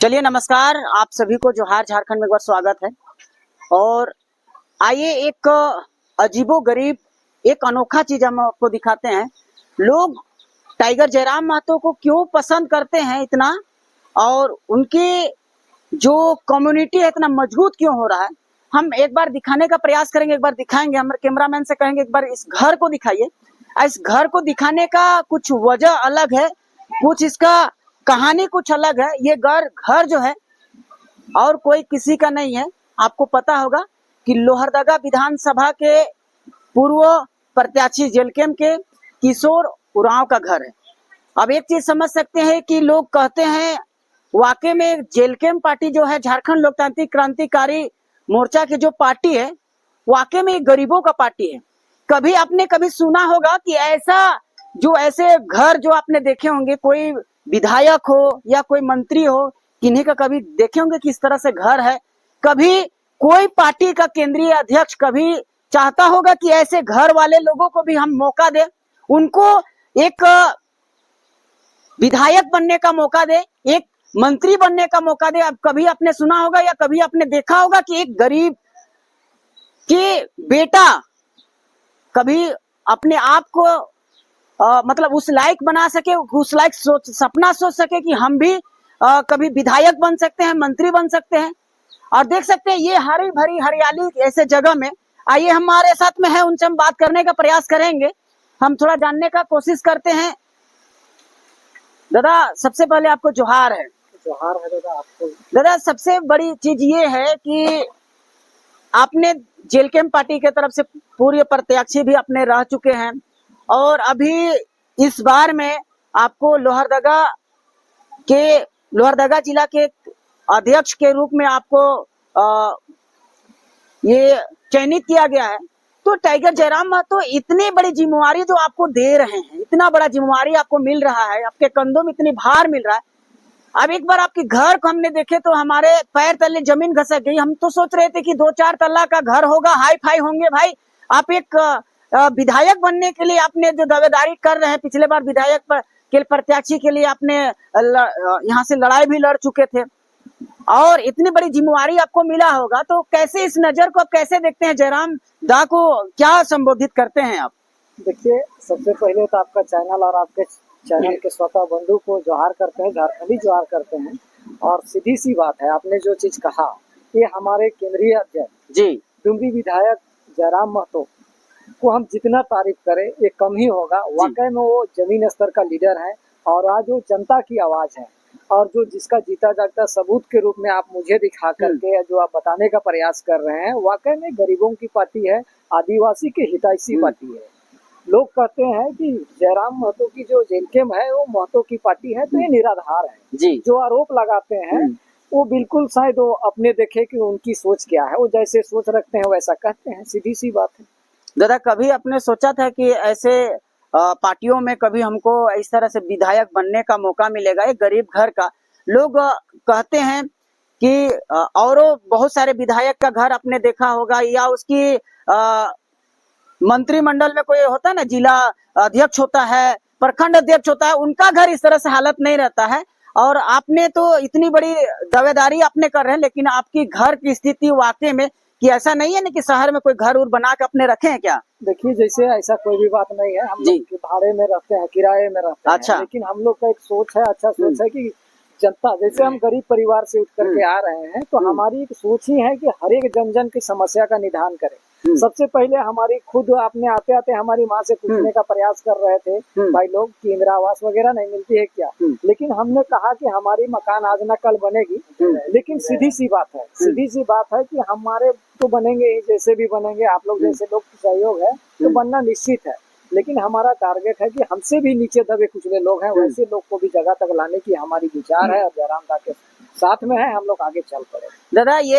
चलिए नमस्कार, आप सभी को जोहार। झारखंड में एक बार स्वागत है। और आइए एक अजीबो-गरीब एक अनोखा चीज हम आपको दिखाते हैं। लोग टाइगर जयराम महतो को क्यों पसंद करते हैं इतना, और उनकी जो कम्युनिटी है इतना मजबूत क्यों हो रहा है, हम एक बार दिखाने का प्रयास करेंगे। एक बार दिखाएंगे, हमारे कैमरामैन से कहेंगे एक बार इस घर को दिखाइए। इस घर को दिखाने का कुछ वजह अलग है, कुछ इसका कहानी कुछ अलग है। ये घर जो है और कोई किसी का नहीं है। आपको पता होगा कि लोहरदगा विधानसभा के पूर्व प्रत्याशी जेलकेम के किशोर उरांव का घर है। अब एक चीज समझ सकते हैं कि लोग कहते हैं वाकई में जेलकेम पार्टी जो है, झारखंड लोकतांत्रिक क्रांतिकारी मोर्चा की जो पार्टी है, वाकई में गरीबों का पार्टी है। कभी आपने कभी सुना होगा कि ऐसे घर जो आपने देखे होंगे, कोई विधायक हो या कोई मंत्री हो, किन्हीं का कभी देखे होंगे कि इस तरह से घर है। कभी कोई पार्टी का केंद्रीय अध्यक्ष कभी चाहता होगा कि ऐसे घर वाले लोगों को भी हम मौका दें, उनको एक विधायक बनने का मौका दे, एक मंत्री बनने का मौका दे। अब कभी आपने सुना होगा या कभी आपने देखा होगा कि एक गरीब के बेटा कभी अपने आप को मतलब उस लायक बना सके, उस लायक सपना सोच सके कि हम भी कभी विधायक बन सकते हैं, मंत्री बन सकते हैं। और देख सकते हैं ये हरी भरी हरियाली ऐसे जगह में। आइए हमारे साथ में है, उनसे हम बात करने का प्रयास करेंगे, हम थोड़ा जानने का कोशिश करते हैं। दादा, सबसे पहले आपको जोहार है। जोहार है दादा आपको। दादा, सबसे बड़ी चीज ये है कि आपने जेलकेम पार्टी के तरफ से पूर्व प्रत्याशी भी अपने रह चुके हैं, और अभी इस बार में आपको लोहरदगा जिला के अध्यक्ष के रूप में आपको ये चयनित किया गया है। तो टाइगर जयराम महतो इतनी बड़ी जिम्मेवारी जो आपको दे रहे हैं, इतना बड़ा जिम्मेवारी आपको मिल रहा है, आपके कंधों में इतनी भार मिल रहा है। अब एक बार आपके घर को हमने देखे तो हमारे पैर तले जमीन घसक गई। हम तो सोच रहे थे कि 2-4 तल्ला का घर होगा, हाई फाई होंगे। भाई, आप एक विधायक बनने के लिए आपने जो दावेदारी कर रहे हैं, पिछले बार विधायक के प्रत्याशी के लिए आपने यहाँ से लड़ाई भी लड़ चुके थे, और इतनी बड़ी जिम्मेवारी आपको मिला होगा। तो कैसे इस नजर को आप कैसे देखते हैं? जयराम दा को क्या संबोधित करते हैं आप? देखिए, सबसे पहले तो आपका चैनल और आपके चैनल के स्वतः बंधु को जोहार करते हैं, झारखंडी जोहार करते हैं। और सीधी सी बात है, आपने जो चीज कहा, ये हमारे केंद्रीय अध्यक्ष जी डुम्बी विधायक जयराम महतो को हम जितना तारीफ करें ये कम ही होगा। वाकई में वो जमीन स्तर का लीडर है, और आज वो जनता की आवाज है, और जो जिसका जीता जागता सबूत के रूप में आप मुझे दिखा करके जो आप बताने का प्रयास कर रहे हैं, वाकई में गरीबों की पार्टी है, आदिवासी के हितैषी पार्टी है। लोग कहते हैं कि जयराम महतो की जो जेलकेम है वो महतो की पार्टी है, तो ये निराधार है जी। जो आरोप लगाते हैं वो बिल्कुल शायद वो अपने देखे कि उनकी सोच क्या है, वो जैसे सोच रखते हैं वैसा कहते हैं। सीधी सी बात है। दादा, कभी आपने सोचा था कि ऐसे पार्टियों में कभी हमको इस तरह से विधायक बनने का मौका मिलेगा? एक गरीब घर का लोग कहते हैं कि और बहुत सारे विधायक का घर आपने देखा होगा, या उसकी मंत्रिमंडल में कोई होता है ना, जिला अध्यक्ष होता है, प्रखंड अध्यक्ष होता है, उनका घर इस तरह से हालत नहीं रहता है। और आपने तो इतनी बड़ी दावेदारी आपने कर रहे हैं, लेकिन आपकी घर की स्थिति वाकई में कि ऐसा नहीं है ना कि शहर में कोई घर उर बना के अपने रखे हैं क्या? देखिए, जैसे ऐसा कोई भी बात नहीं है। हम लोग भाड़े में रहते हैं, किराए में रहते हैं। अच्छा। लेकिन हम लोग का एक सोच है, अच्छा सोच है कि जनता, जैसे हम गरीब परिवार से उठ करके आ रहे हैं, तो हमारी एक सोच ही है कि हर एक जन की समस्या का निदान करें। सबसे पहले हमारी खुद, आपने आते आते हमारी माँ से पूछने का प्रयास कर रहे थे भाई लोग कि इंदिरा आवास वगैरह नहीं मिलती है क्या, लेकिन हमने कहा कि हमारी मकान आज न कल बनेगी। लेकिन सीधी सी बात है कि हमारे तो बनेंगे ही, जैसे भी बनेंगे, आप लोग जैसे लोग सहयोग है तो बनना निश्चित है। लेकिन हमारा टारगेट है कि हमसे भी नीचे दबे कुचले लोग हैं, वैसे लोग को भी जगह तक लाने की हमारी विचार है, और जयराम दा के साथ में है, हम लोग आगे चल पड़े। दादा, ये